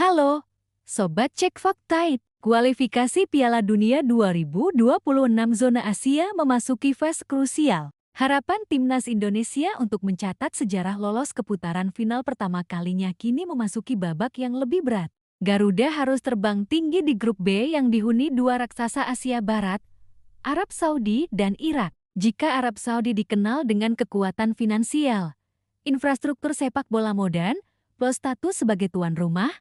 Halo, Sobat Cek Fakta. Kualifikasi Piala Dunia 2026 zona Asia memasuki fase krusial. Harapan timnas Indonesia untuk mencatat sejarah lolos ke putaran final pertama kalinya kini memasuki babak yang lebih berat. Garuda harus terbang tinggi di grup B yang dihuni dua raksasa Asia Barat, Arab Saudi dan Irak. Jika Arab Saudi dikenal dengan kekuatan finansial, infrastruktur sepak bola modern, plus status sebagai tuan rumah,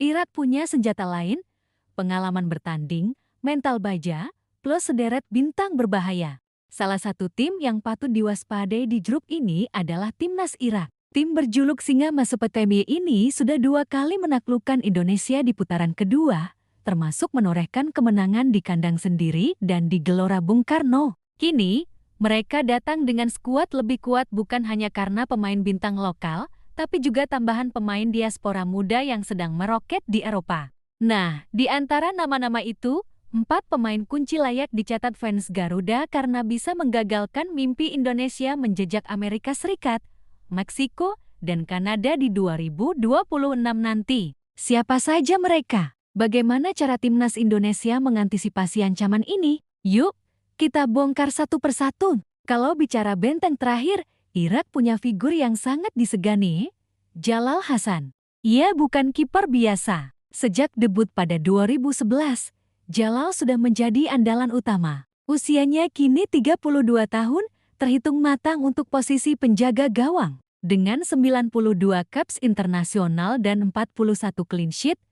Irak punya senjata lain, pengalaman bertanding, mental baja, plus sederet bintang berbahaya. Salah satu tim yang patut diwaspadai di grup ini adalah timnas Irak. Tim berjuluk Singa Mesopotamia ini sudah 2 kali menaklukkan Indonesia di putaran kedua, termasuk menorehkan kemenangan di kandang sendiri dan di Gelora Bung Karno. Kini, mereka datang dengan skuad lebih kuat bukan hanya karena pemain bintang lokal, tapi juga tambahan pemain diaspora muda yang sedang meroket di Eropa. Nah, di antara nama-nama itu, 4 pemain kunci layak dicatat fans Garuda karena bisa menggagalkan mimpi Indonesia menjejak Amerika Serikat, Meksiko, dan Kanada di 2026 nanti. Siapa saja mereka? Bagaimana cara timnas Indonesia mengantisipasi ancaman ini? Yuk, kita bongkar satu persatu. Kalau bicara benteng terakhir, Irak punya figur yang sangat disegani, Jalal Hasan. Ia bukan kiper biasa. Sejak debut pada 2011, Jalal sudah menjadi andalan utama. Usianya kini 32 tahun, terhitung matang untuk posisi penjaga gawang. Dengan 92 caps internasional dan 41 clean sheet,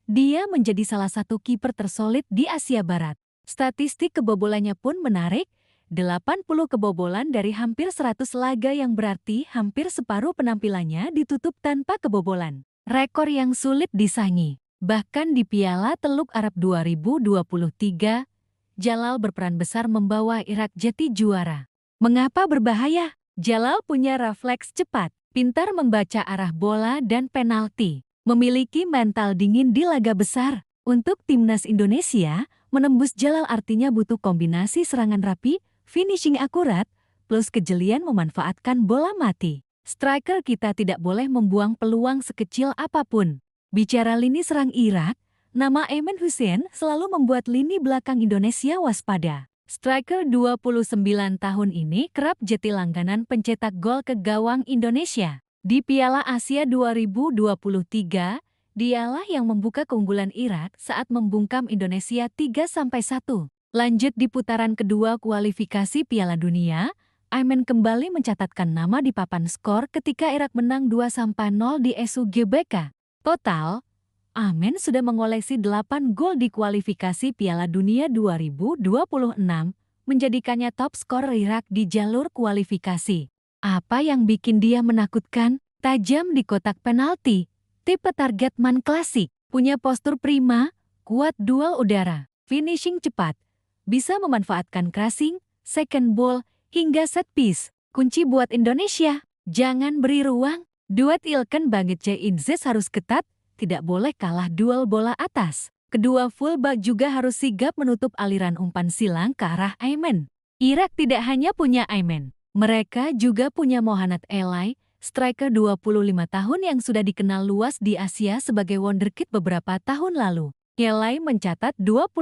dia menjadi salah satu kiper tersolid di Asia Barat. Statistik kebobolannya pun menarik, 80 kebobolan dari hampir 100 laga yang berarti hampir separuh penampilannya ditutup tanpa kebobolan. Rekor yang sulit disaingi. Bahkan di Piala Teluk Arab 2023, Jalal berperan besar membawa Irak jadi juara. Mengapa berbahaya? Jalal punya refleks cepat, pintar membaca arah bola dan penalti, memiliki mental dingin di laga besar. Untuk timnas Indonesia, menembus Jalal artinya butuh kombinasi serangan rapi, finishing akurat, plus kejelian memanfaatkan bola mati. Striker kita tidak boleh membuang peluang sekecil apapun. Bicara lini serang Irak, nama Aimen Hussein selalu membuat lini belakang Indonesia waspada. Striker 29 tahun ini kerap jadi langganan pencetak gol ke gawang Indonesia. Di Piala Asia 2023, dialah yang membuka keunggulan Irak saat membungkam Indonesia 3-1. Lanjut di putaran kedua kualifikasi Piala Dunia, Aimen kembali mencatatkan nama di papan skor ketika Irak menang 2-0 di SUGBK. Total, Aimen sudah mengoleksi 8 gol di kualifikasi Piala Dunia 2026, menjadikannya top skor Irak di jalur kualifikasi. Apa yang bikin dia menakutkan? Tajam di kotak penalti, tipe target man klasik, punya postur prima, kuat duel udara, finishing cepat, bisa memanfaatkan crossing, second ball, hingga set piece. Kunci buat Indonesia, jangan beri ruang. Duet Ilken Bangit Inzes harus ketat, tidak boleh kalah duel bola atas. Kedua fullback juga harus sigap menutup aliran umpan silang ke arah Aimen. Irak tidak hanya punya Aimen, mereka juga punya Mohanad Elai, striker 25 tahun yang sudah dikenal luas di Asia sebagai wonderkid beberapa tahun lalu. Elai mencatat 21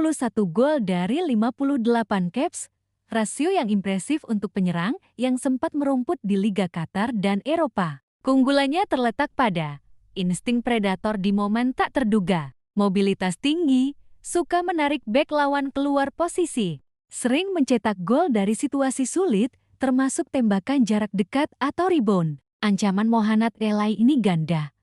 gol dari 58 caps, rasio yang impresif untuk penyerang yang sempat merumput di Liga Qatar dan Eropa. Keunggulannya terletak pada insting predator di momen tak terduga, mobilitas tinggi, suka menarik bek lawan keluar posisi, sering mencetak gol dari situasi sulit, termasuk tembakan jarak dekat atau rebound. Ancaman Mohanad Elai ini ganda.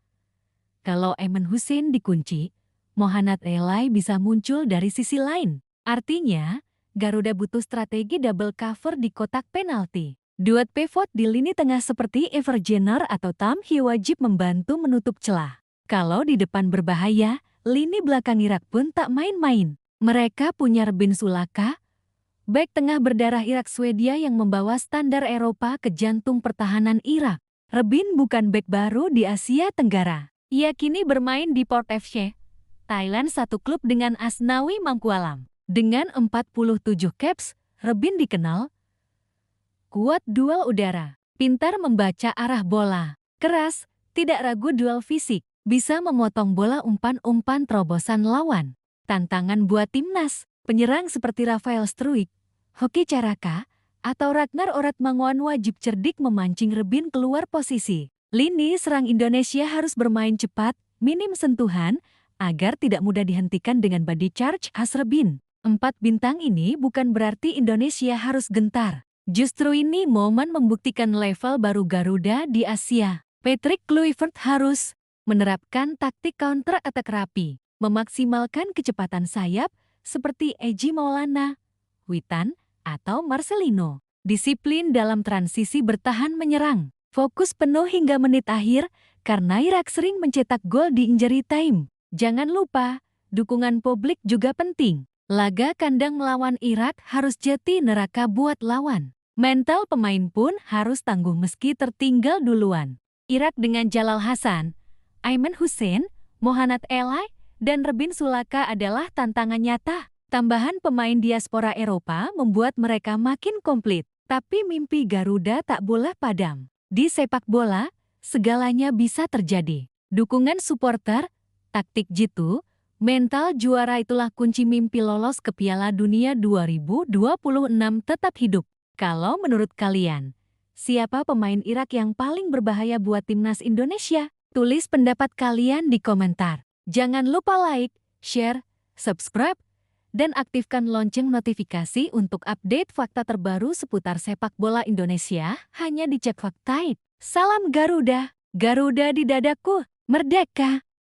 Kalau Aimen Hussein dikunci, Mohanad Elai bisa muncul dari sisi lain. Artinya, Garuda butuh strategi double cover di kotak penalti. Duet pivot di lini tengah seperti Evergener atau Tamhi wajib membantu menutup celah. Kalau di depan berbahaya, lini belakang Irak pun tak main-main. Mereka punya Rebin Sulaka, bek tengah berdarah Irak Swedia yang membawa standar Eropa ke jantung pertahanan Irak. Rebin bukan bek baru di Asia Tenggara. Ia kini bermain di Port FC, Thailand, satu klub dengan Asnawi Mangkualam. Dengan 47 caps, Rebin dikenal kuat duel udara, pintar membaca arah bola, keras, tidak ragu duel fisik. bisa memotong bola umpan-umpan terobosan lawan. Tantangan buat timnas, penyerang seperti Rafael Struijk, Hoki Caraka, atau Ragnar Oratmangoan wajib cerdik memancing Rebin keluar posisi. Lini serang Indonesia harus bermain cepat, minim sentuhan, agar tidak mudah dihentikan dengan body charge khas Rebin. 4 bintang ini bukan berarti Indonesia harus gentar. Justru ini momen membuktikan level baru Garuda di Asia. Patrick Kluivert harus menerapkan taktik counter attack rapi, memaksimalkan kecepatan sayap seperti Egy Maulana, Witan, atau Marcelino. Disiplin dalam transisi bertahan menyerang, fokus penuh hingga menit akhir karena Irak sering mencetak gol di injury time. Jangan lupa, dukungan publik juga penting. Laga kandang melawan Irak harus jadi neraka buat lawan. Mental pemain pun harus tangguh meski tertinggal duluan. Irak dengan Jalal Hasan, Aiman Hussein, Mohanad Elai, dan Rebin Sulaka adalah tantangan nyata. Tambahan pemain diaspora Eropa membuat mereka makin komplit. Tapi mimpi Garuda tak boleh padam. Di sepak bola, segalanya bisa terjadi. Dukungan supporter, taktik jitu, mental juara itulah kunci mimpi lolos ke Piala Dunia 2026 tetap hidup. Kalau menurut kalian, siapa pemain Irak yang paling berbahaya buat timnas Indonesia? Tulis pendapat kalian di komentar. Jangan lupa like, share, subscribe, dan aktifkan lonceng notifikasi untuk update fakta terbaru seputar sepak bola Indonesia hanya di Cek Fakta. Salam Garuda, Garuda di dadaku, merdeka!